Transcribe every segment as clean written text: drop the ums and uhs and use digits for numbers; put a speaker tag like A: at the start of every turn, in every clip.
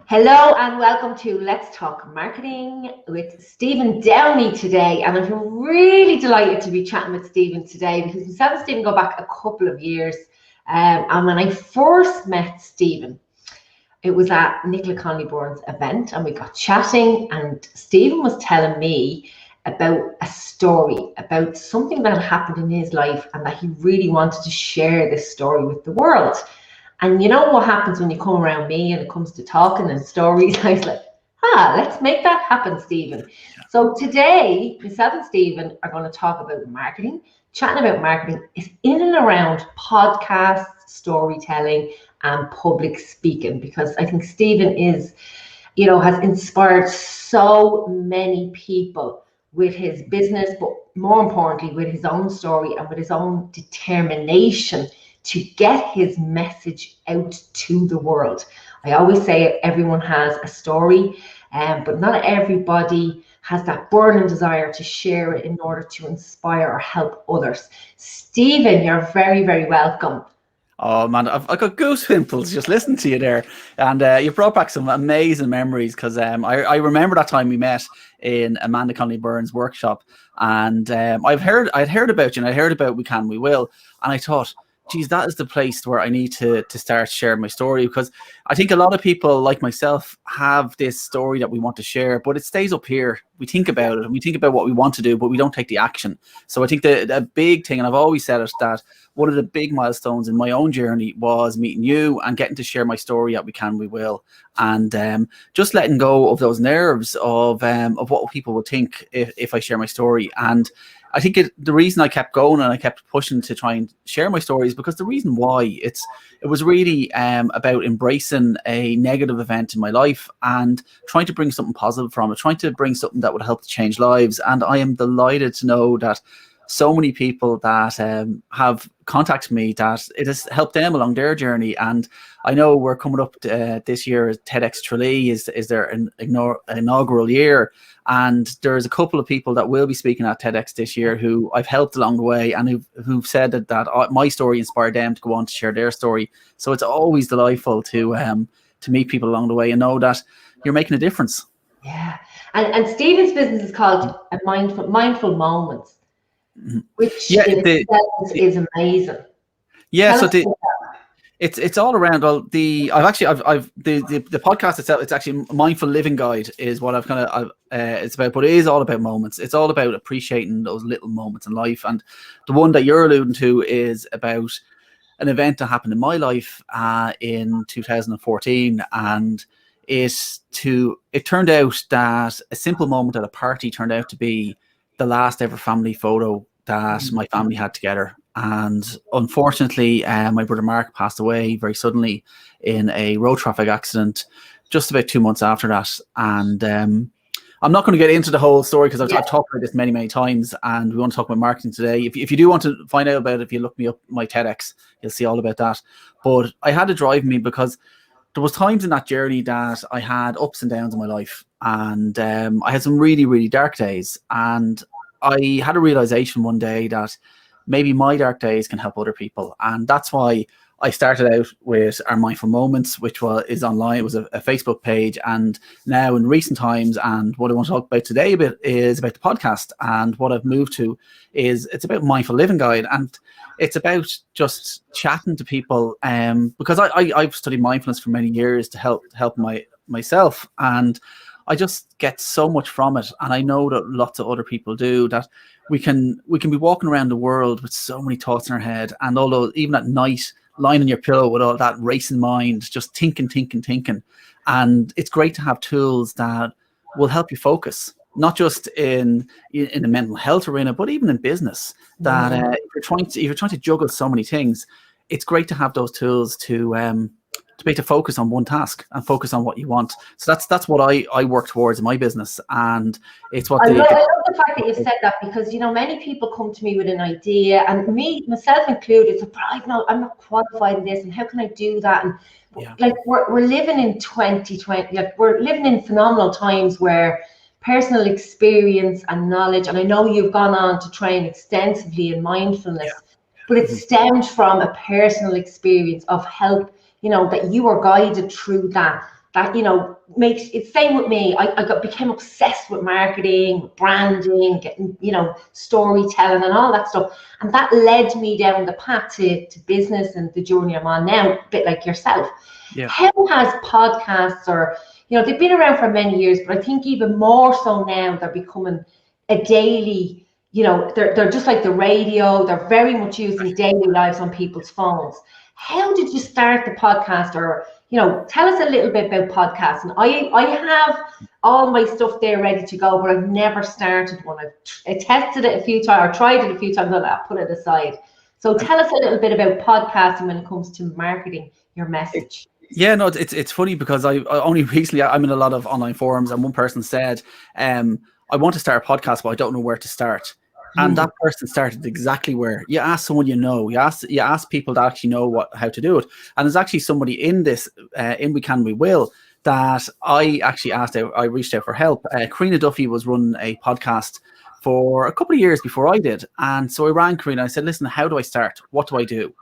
A: Hello and welcome to Let's Talk Marketing with Stephen Downey today. And I'm really delighted to be chatting with Stephen today because myself and Stephen go back a couple of years. And when I first met Stephen, it was at Nicola Conley Bourne's event and we got chatting, and Stephen was telling me about a story, about something that had happened in his life and that he really wanted to share this story with the world. And you know what happens when you come around me and it comes to talking and stories? I was like, let's make that happen, Stephen. So today, myself and Stephen are going to talk about marketing. Chatting about marketing is in and around podcasts, storytelling, and public speaking, because I think Stephen is, has inspired so many people with his business, but more importantly, with his own story and with his own determination to get his message out to the world. I always say everyone has a story, but not everybody has that burning desire to share it in order to inspire or help others. Stephen, you're very, very welcome.
B: Oh man, I've got goosebumps just listening to you there, and you brought back some amazing memories because I remember that time we met in Amanda Conley Burns' workshop, and I'd heard about you, and I heard about We Can, We Will, and I thought, geez, that is the place where I need to start sharing my story, because I think a lot of people like myself have this story that we want to share, but it stays up here. We think about it and we think about what we want to do, but we don't take the action. So I think the big thing, and I've always said it, that one of the big milestones in my own journey was meeting you and getting to share my story at We Can, We Will, and just letting go of those nerves of what people would think if I share my story. And I think the reason I kept going and I kept pushing to try and share my story is because the reason why it was really about embracing a negative event in my life and trying to bring something positive from it, trying to bring something that would help to change lives. And I am delighted to know that so many people that have contacted me, that it has helped them along their journey. And I know we're coming up this year, TEDx Tralee is their inaugural year. And there's a couple of people that will be speaking at TEDx this year who I've helped along the way, and who've said that my story inspired them to go on to share their story. So it's always delightful to meet people along the way and know that you're making a difference.
A: Yeah, and Stephen's business is called Mindful Moments, which itself is amazing.
B: Yeah, so it's all around. Well, the podcast itself, it's actually Mindful Living Guide is what it's about, but it is all about moments. It's all about appreciating those little moments in life. And the one that you're alluding to is about an event that happened in my life in 2014, and it turned out that a simple moment at a party turned out to be the last ever family photo that my family had together. And unfortunately, my brother Mark passed away very suddenly in a road traffic accident just about 2 months after that. And I'm not going to get into the whole story because I've talked about this many, many times, and we want to talk about marketing today. If you do want to find out about it, if you look me up my TEDx, you'll see all about that. But I had to drive me because there was times in that journey that I had ups and downs in my life, and I had some really, really dark days. And I had a realization one day that maybe my dark days can help other people. And that's why I started out with our Mindful Moments, which is online. It was a Facebook page. And now in recent times, and what I want to talk about today a bit is about the podcast. And what I've moved to is it's about Mindful Living Guide. And it's about just chatting to people, because I've studied mindfulness for many years to help myself. And I just get so much from it, and I know that lots of other people do, that we can be walking around the world with so many thoughts in our head, and although even at night, lying on your pillow with all that racing mind, just thinking, and it's great to have tools that will help you focus, not just in the mental health arena, but even in business. That if you're trying to juggle so many things, it's great to have those tools to be able to focus on one task and focus on what you want. So that's what I work towards in my business, and it's what I love
A: the fact that you said that, because many people come to me with an idea, and myself included, so I'm not qualified in this, and how can I do that? And like we're living in 2020, like we're living in phenomenal times where personal experience and knowledge, and I know you've gone on to train extensively in mindfulness, but it stemmed from a personal experience of help, that you were guided through that that, you know, makes it. Same with me. I became obsessed with marketing, branding, getting, you know, storytelling and all that stuff. And that led me down the path to business and the journey I'm on now, a bit like yourself.
B: Yeah.
A: How has podcasts, or, you know, they've been around for many years, but I think even more so now, they're becoming a daily, you know, they're just like the radio. They're very much used in daily lives on people's phones. How did you start the podcast? Or, you know, tell us a little bit about podcasting. I have all my stuff there ready to go, but I've never started one. I tested it a few times, or tried it a few times, and I put it aside. So tell us a little bit about podcasting when it comes to marketing your message.
B: Yeah, no, it's funny because I only recently, I'm in a lot of online forums, and one person said, I want to start a podcast, but I don't know where to start. And that person started exactly where you ask someone, you know, you ask people that actually know how to do it. And there's actually somebody in this, in We Can, We Will, that I actually I reached out for help. Karina Duffy was running a podcast for a couple of years before I did. And so I rang Karina. I said, listen, how do I start? What do I do?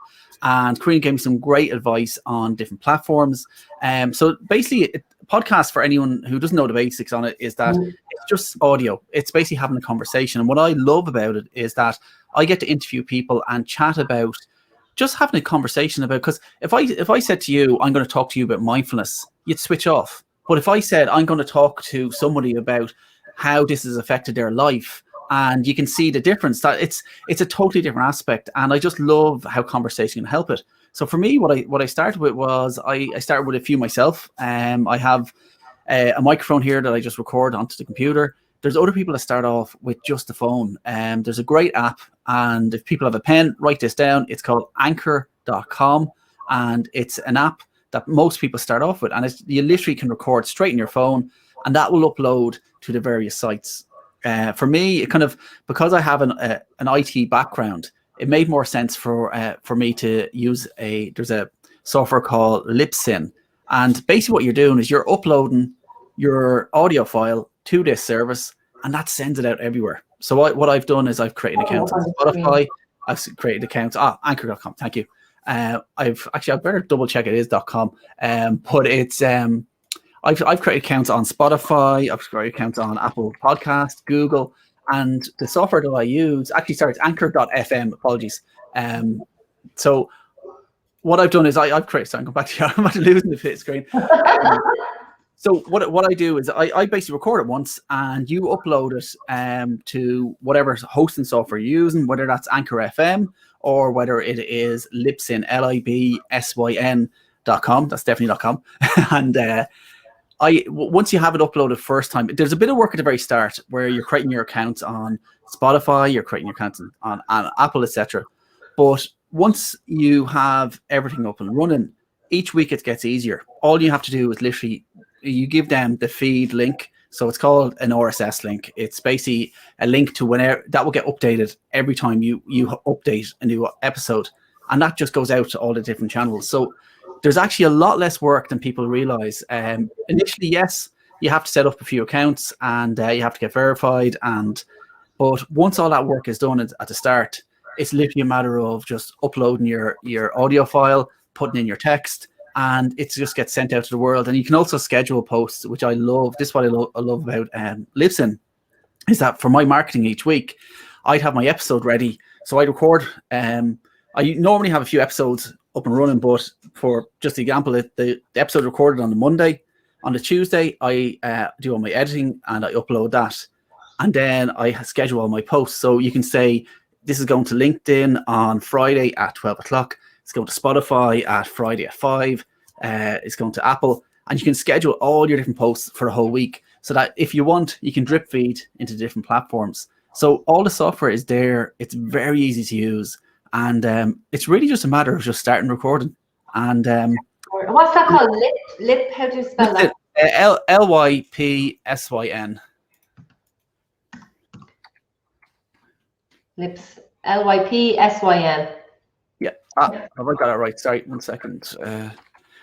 B: And Karina gave me some great advice on different platforms. So basically, podcast, for anyone who doesn't know the basics on it, is that it's just audio. It's basically having a conversation. And what I love about it is that I get to interview people and chat about just having a conversation about, because if I said to you, I'm going to talk to you about mindfulness, you'd switch off. But if I said, I'm going to talk to somebody about how this has affected their life, and you can see the difference, that it's a totally different aspect. And I just love how conversation can help it. So for me, what I started with was I started with a few myself. I have a microphone here that I just record onto the computer. There's other people that start off with just the phone. There's a great app, and if people have a pen, write this down. It's called anchor.com, and it's an app that most people start off with. And you literally can record straight in your phone, and that will upload to the various sites. For me, it kind of, because I have an IT background, it made more sense for me to use there's a software called Libsyn. And basically what you're doing is you're uploading your audio file to this service, and that sends it out everywhere. So what I've done is I've created accounts on Spotify. I've created accounts, anchor.com, thank you. I better double check it is .com. But it's, I've created accounts on Spotify. I've created accounts on Apple Podcast, Google, and the software that I use, it's anchor.fm, apologies. So what I've done is I've created, sorry, I'm going back to you, I'm about to lose the fit screen. So what I do is I basically record it once, and you upload it to whatever hosting software you're using, whether that's Anchor FM or whether it is Libsyn, LIBSYN.com. That's definitely .com. And once you have it uploaded first time, there's a bit of work at the very start where you're creating your accounts on Spotify, you're creating your accounts on Apple, etc. But once you have everything up and running, each week it gets easier. All you have to do is literally, you give them the feed link. So it's called an RSS link. It's basically a link to whenever that will get updated every time you update a new episode. And that just goes out to all the different channels. So there's actually a lot less work than people realize. Initially, yes, you have to set up a few accounts, and you have to get verified. But once all that work is done at the start, it's literally a matter of just uploading your audio file, putting in your text, and it just gets sent out to the world. And you can also schedule posts, which I love. This is what I love about Libsyn, is that for my marketing each week, I'd have my episode ready. So I'd record. I normally have a few episodes up and running, but for just example, the episode recorded on the Monday. On the Tuesday, I do all my editing and I upload that, and then I schedule all my posts. So you can say this is going to LinkedIn on Friday at 12 o'clock. It's going to Spotify at Friday at 5. It's going to Apple, and you can schedule all your different posts for a whole week, so that if you want, you can drip feed into different platforms. So all the software is there. It's very easy to use. And it's really just a matter of just starting recording. And
A: what's that called? Lip? How do you spell that?
B: LYPSYN.
A: Lips. LYPSYN.
B: Yeah. Have I got it right? Sorry, 1 second.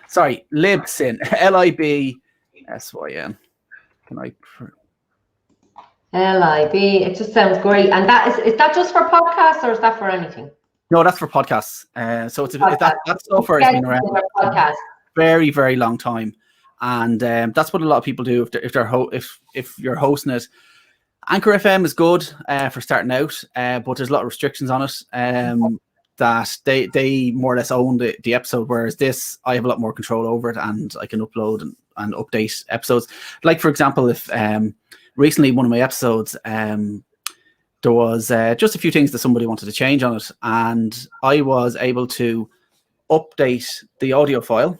B: Sorry, Libsyn. LIBSYN. Can I?
A: LIB. It just sounds great. And is that just for podcasts, or is that for anything?
B: No, that's for podcasts. So that software has been around for a very, very long time. and that's what a lot of people do if you're hosting it. Anchor FM is good for starting out, but there's a lot of restrictions on it. That they more or less own the episode, whereas this, I have a lot more control over it, and I can upload and update episodes. Like, for example, if recently one of my episodes, there was just a few things that somebody wanted to change on it, and I was able to update the audio file,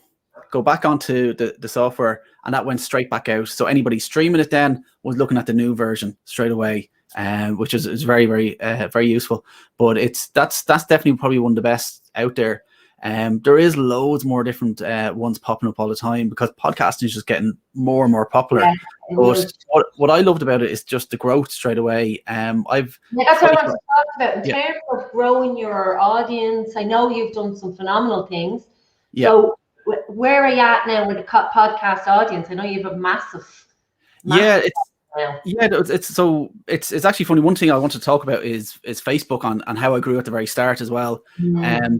B: go back onto the software, and that went straight back out. So anybody streaming it then was looking at the new version straight away, which is very, very, very useful. But that's definitely probably one of the best out there. There is loads more different ones popping up all the time, because podcasting is just getting more and more popular.
A: Yeah,
B: but what I loved about it is just the growth straight away.
A: That's what I want to talk about in terms of growing your audience. I know you've done some phenomenal things.
B: Yeah.
A: So where are you at now with the podcast audience? I know you have a massive
B: it's actually funny. One thing I want to talk about is Facebook and how I grew at the very start as well.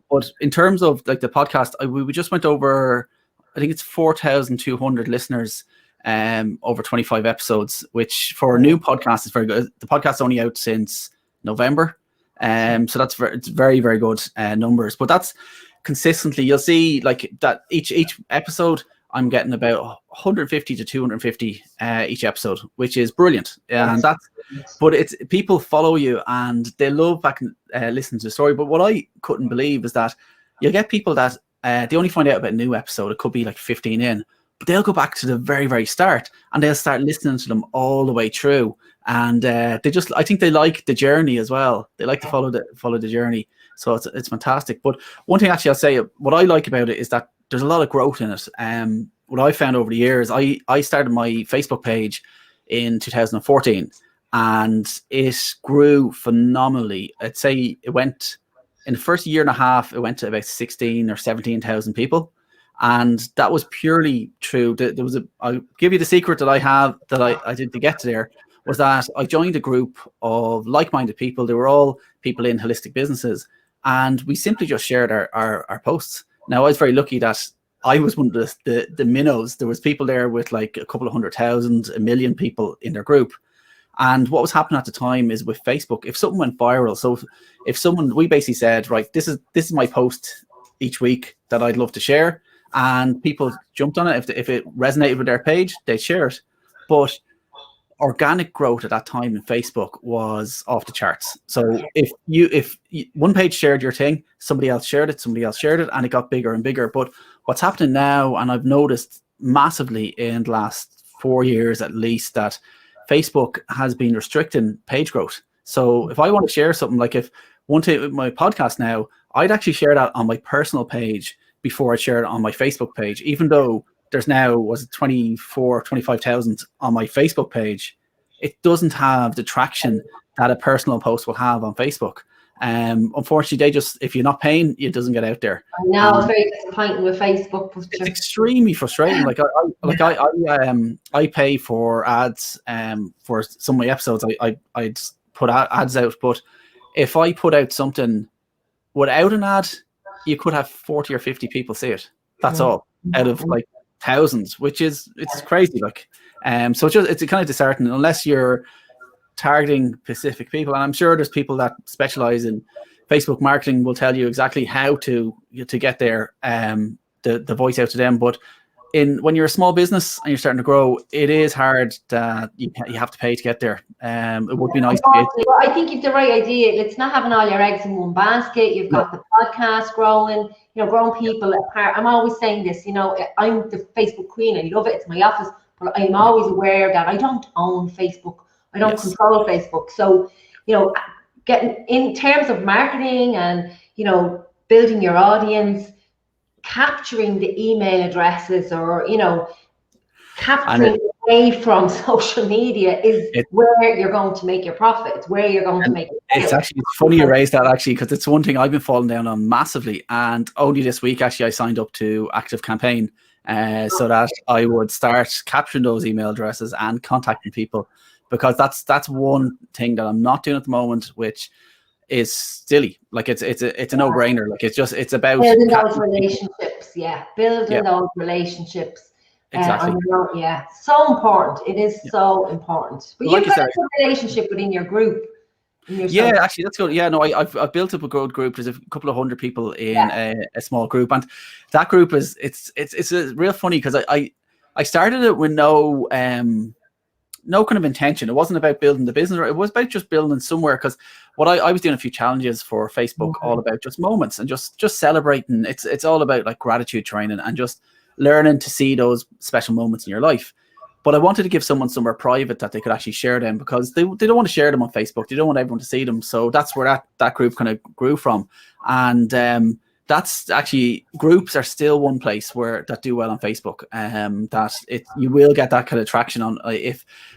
B: But in terms of like the podcast, we just went over, I think it's 4,200 listeners, over 25 episodes, which for a new podcast is very good. The podcast's only out since November, so it's very, very good numbers. But that's consistently, you'll see like that each episode I'm getting about 150 to 250 each episode, which is brilliant. And but it's, people follow you and they love back and listen to the story. But what I couldn't believe is that you'll get people that they only find out about a new episode. It could be like 15 in, but they'll go back to the very, very start and they'll start listening to them all the way through. And I think they like the journey as well. They like to follow the journey. So it's fantastic. But one thing actually I'll say, what I like about it is that there's a lot of growth in it. What I found over the years, I started my Facebook page in 2014 and it grew phenomenally. I'd say it went, in the first year and a half, it went to about 16 or 17,000 people. And that was purely true. I'll give you the secret that I have that I did to get to there, was that I joined a group of like-minded people. They were all people in holistic businesses. And we simply just shared our posts. Now, I was very lucky that I was one of the minnows. There was people there with like a couple of 100,000, 1 million people in their group. And what was happening at the time is with Facebook, if something went viral, so we basically said, right, this is my post each week that I'd love to share. And people jumped on it. If it resonated with their page, they'd share it. But organic growth at that time in Facebook was off the charts. So if one page shared your thing, somebody else shared it, and it got bigger and bigger. But what's happening now, and I've noticed massively in the last 4 years at least, that Facebook has been restricting page growth. So if I want to share something, like if one thing with my podcast now, I'd actually share that on my personal page before I share it on my Facebook page, even though there's now 25,000 on my Facebook page. It doesn't have the traction that a personal post will have on Facebook. Unfortunately, if you're not paying, it doesn't get out there.
A: I know, it's very disappointing with Facebook.
B: It's extremely frustrating. I pay for ads for some of my episodes. I'd put ads out, but if I put out something without an ad, you could have 40 or 50 people see it. That's all out of like thousands, it's crazy. So it's kind of disheartening unless you're targeting specific people. And I'm sure there's people that specialize in Facebook marketing will tell you exactly how to get there, the voice out to them. But when you're a small business and you're starting to grow, it is hard that you have to pay to get there. It would be nice to be.
A: Well, I think you've the right idea. It's not having all your eggs in one basket. You've got the podcast growing, growing people apart. I'm always saying this, I'm the Facebook queen. I love it. It's my office. But I'm always aware that I don't own Facebook. I don't control Facebook. So, getting in terms of marketing and, building your audience, capturing the email addresses or, capturing away from social media is where you're going to make your profit. It's where you're going to make it.
B: It's funny you raised that, actually, because it's one thing I've been falling down on massively. And only this week, actually, I signed up to Active Campaign so that I would start capturing those email addresses and contacting people, because that's one thing that I'm not doing at the moment, which is silly. Like it's a no-brainer. Like it's about
A: building those relationships. Building those relationships.
B: Exactly.
A: Yeah, so important. It is so important. But
B: Like
A: you've
B: you
A: got
B: said,
A: a good relationship within your group.
B: yeah, actually, that's good. Yeah, no, I've built up a good group. There's a couple of hundred people in a small group, and that group is it's a real funny because I started it with no kind of intention. It wasn't about building the business. It was about just building somewhere, because what I was doing a few challenges for Facebook, all about just moments and just celebrating. It's all about like gratitude training and just learning to see those special moments in your life. But I wanted to give someone somewhere private that they could actually share them, because they don't want to share them on Facebook. They don't want everyone to see them. So that's where that group kind of grew from. And that's actually, groups are still one place where that do well on Facebook. That you will get that kind of traction on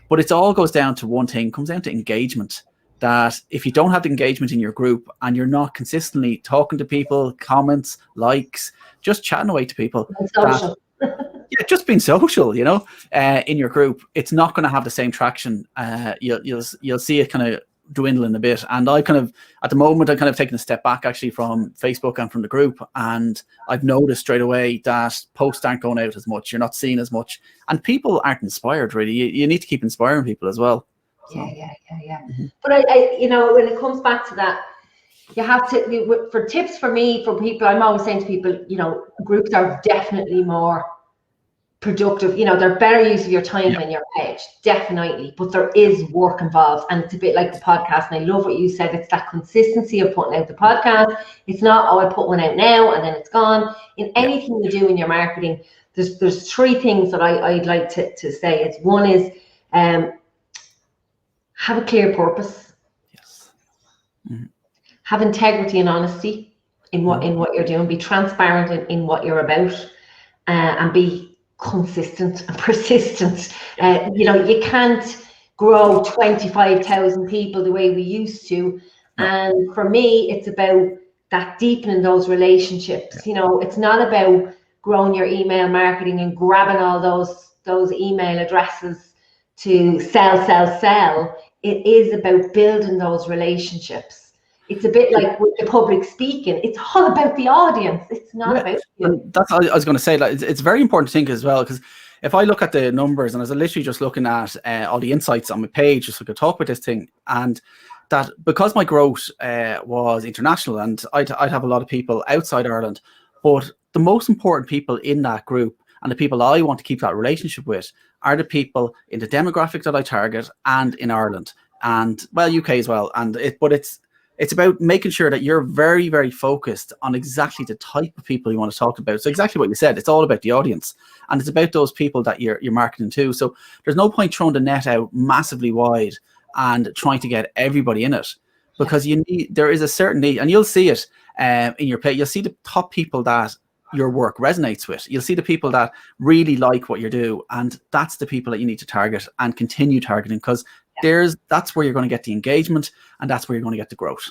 B: but it all goes down to one thing, comes down to engagement. That if you don't have the engagement in your group and you're not consistently talking to people, comments, likes, just chatting away to people, just being social, in your group, it's not going to have the same traction. You'll see it kind of dwindling a bit. And I kind of, at the moment, I'm kind of taking a step back actually from Facebook and from the group. And I've noticed straight away that posts aren't going out as much. You're not seeing as much, and people aren't inspired really. You need to keep inspiring people as well. So.
A: Yeah. But I when it comes back to that, you have to, for tips for me, for people, I'm always saying to people, groups are definitely more productive. They're better use of your time than your page, definitely. But there is work involved, and it's a bit like the podcast. And I love what you said. It's that consistency of putting out the podcast. It's not, I put one out now and then it's gone. In anything you do in your marketing, there's three things that I'd like to say. It's one is have a clear purpose.
B: Yes.
A: Have integrity and honesty in what you're doing. Be transparent in what you're about, and be consistent and persistent. You can't grow 25,000 people the way we used to. And for me, it's about that deepening those relationships. It's not about growing your email marketing and grabbing all those email addresses to sell. It is about building those relationships. It's a bit like with the public speaking. It's all about the audience. It's not about you.
B: And that's what I was going to say. Like, it's very important to think as well, because if I look at the numbers, and I was literally just looking at all the insights on my page, just so I could talk about this thing, and that because my growth was international, and I'd have a lot of people outside Ireland, but the most important people in that group and the people I want to keep that relationship with are the people in the demographic that I target and in Ireland, and UK as well. It's about making sure that you're very, very focused on exactly the type of people you want to talk about. So exactly what you said, it's all about the audience, and it's about those people that you're marketing to. So there's no point throwing the net out massively wide and trying to get everybody in it, because there is a certain need, and you'll see it in your page. You'll see the top people that your work resonates with. You'll see the people that really like what you do, and that's the people that you need to target and continue targeting, because that's where you're going to get the engagement, and that's where you're going to get the growth.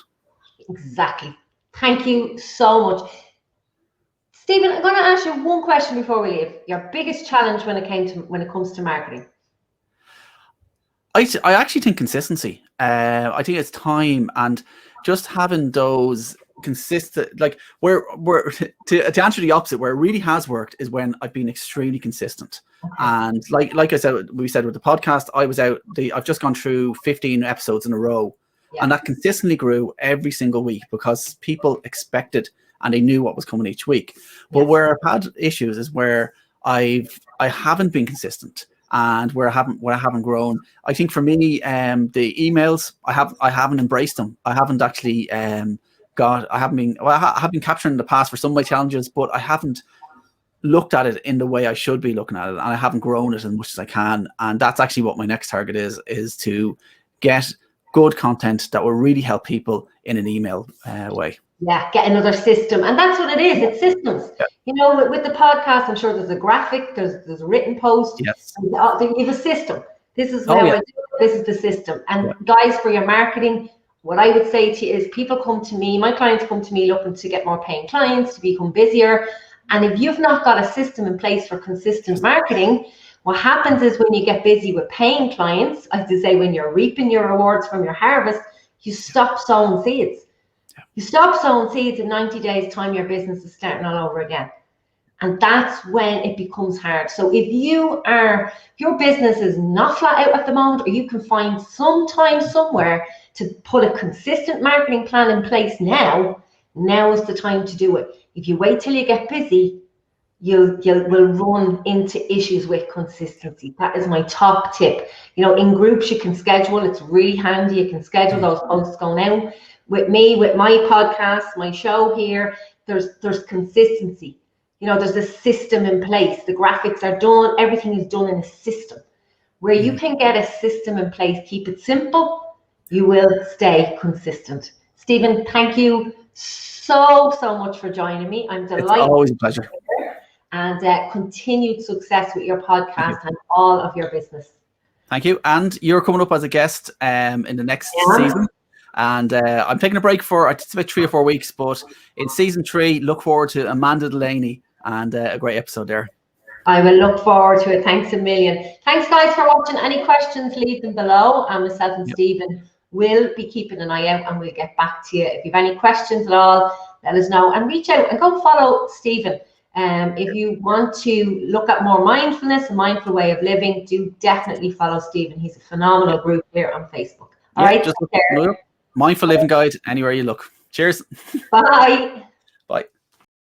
A: Exactly. Thank you so much. Stephen, I'm going to ask you one question before we leave. Your biggest challenge when it comes to marketing?
B: I actually think consistency. I think it's time, and just having those consistent, like where to answer the opposite, where it really has worked is when I've been extremely consistent. And like I said, we said with the podcast, I've just gone through 15 episodes in a row, and that consistently grew every single week because people expected and they knew what was coming each week. But where I've had issues is where I haven't been consistent, and where I haven't grown. I think for me, the emails, I haven't embraced them. I haven't actually I have been capturing in the past for some of my challenges, but I haven't looked at it in the way I should be looking at it, and I haven't grown it as much as I can. And that's actually what my next target is to get good content that will really help people in an email way.
A: Yeah, get another system. And that's what it is. It's systems. With the podcast, I'm sure there's a graphic, there's a written post.
B: Yes.
A: You have a system. This is how I do it. This is the system. And guys, for your marketing, what I would say to you is, people come to me, my clients come to me looking to get more paying clients, to become busier. And if you've not got a system in place for consistent marketing, what happens is when you get busy with paying clients, I have to say, when you're reaping your rewards from your harvest, you stop sowing seeds. You stop sowing seeds, in 90 days time, your business is starting all over again. And that's when it becomes hard. So if your business is not flat out at the moment, or you can find some time somewhere to put a consistent marketing plan in place now is the time to do it. If you wait till you get busy, you will run into issues with consistency. That is my top tip. In groups you can schedule. It's really handy. You can schedule those posts going out. With me, with my podcast, my show here, there's consistency. There's a system in place. The graphics are done. Everything is done in a system. Where you can get a system in place, keep it simple, you will stay consistent. Stephen, thank you so much for joining me. I'm delighted.
B: It's always a pleasure.
A: And continued success with your podcast and all of your business.
B: Thank you. And you're coming up as a guest in the next season. And I'm taking a break for it's about 3 or 4 weeks, but in season 3, look forward to Amanda Delaney and a great episode there.
A: I will look forward to it. Thanks a million. Thanks, guys, for watching. Any questions, leave them below. And myself and Stephen will be keeping an eye out, and we'll get back to you. If you have any questions at all, let us know, and reach out and go follow Stephen. If you want to look at more mindfulness, a mindful way of living, do definitely follow Stephen. He's a phenomenal group here on Facebook. All right,
B: just Mindful Living Guide anywhere you look. Cheers.
A: Bye.